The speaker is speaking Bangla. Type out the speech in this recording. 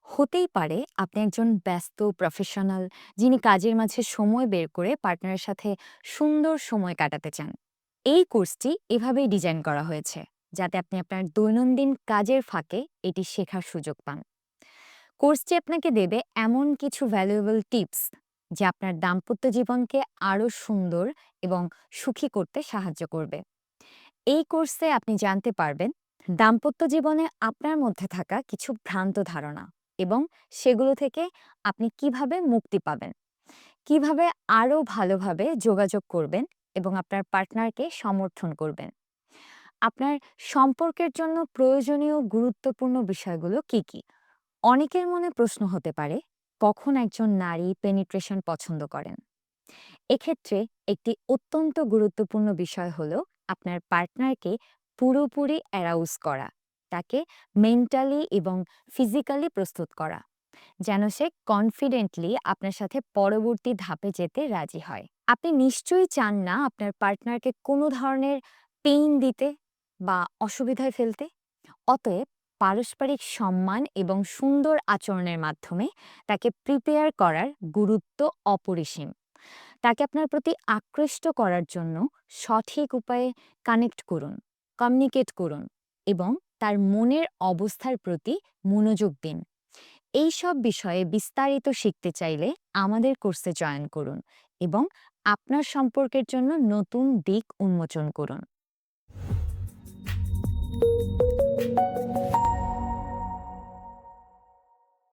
হতেই পারে আপনি একজন ব্যস্ত প্রফেশনাল যিনি কাজের মাঝে সময় বের করে পার্টনারের সাথে সুন্দর সময় কাটাতে চান। এই কোর্সটি এভাবেই ডিজাইন করা হয়েছে যাতে আপনি আপনার দৈনন্দিন কাজের ফাঁকে এটি শেখার সুযোগ পান। কোর্সটি আপনাকে দেবে এমন কিছু ভ্যালুয়েবল টিপস যা আপনার দাম্পত্য জীবনকে আরও সুন্দর এবং সুখী করতে সাহায্য করবে। এই কোর্সে আপনি জানতে পারবেন দাম্পত্য জীবনে আপনার মধ্যে থাকা কিছু ভ্রান্ত ধারণা এবং সেগুলো থেকে আপনি কিভাবে মুক্তি পাবেন, কিভাবে আরও ভালোভাবে যোগাযোগ করবেন এবং আপনার পার্টনারকে সমর্থন করবেন। আপনার সম্পর্কের জন্য প্রয়োজনীয় গুরুত্বপূর্ণ বিষয়গুলো কি কি? অনেকের মনে প্রশ্ন হতে পারে, কখন একজন নারী পেনিট্রেশন পছন্দ করেন? এক্ষেত্রে একটি অত্যন্ত গুরুত্বপূর্ণ বিষয় হলো আপনার পার্টনারকে পুরোপুরি অ্যারাউজ করা, তাকে মেন্টালি এবং ফিজিক্যালি প্রস্তুত করা, যেন সে কনফিডেন্টলি আপনার সাথে পরবর্তী ধাপে যেতে রাজি হয়। আপনি নিশ্চয়ই চান না আপনার পার্টনারকে কোনো ধরনের পেইন দিতে বা অসুবিধায় ফেলতে। অতএব পারস্পরিক সম্মান এবং সুন্দর আচরণের মাধ্যমে তাকে প্রিপেয়ার করার গুরুত্ব অপরিসীম। তাকে আপনার প্রতি আকৃষ্ট করার জন্য সঠিক উপায়ে কানেক্ট করুন, কমিউনিকেট করুন এবং তার মনের অবস্থার প্রতি মনোযোগ দিন। এই সব বিষয়ে বিস্তারিত শিখতে চাইলে আমাদের কোর্সে জয়েন করুন এবং আপনার সম্পর্কের জন্য নতুন দিক উন্মোচন করুন।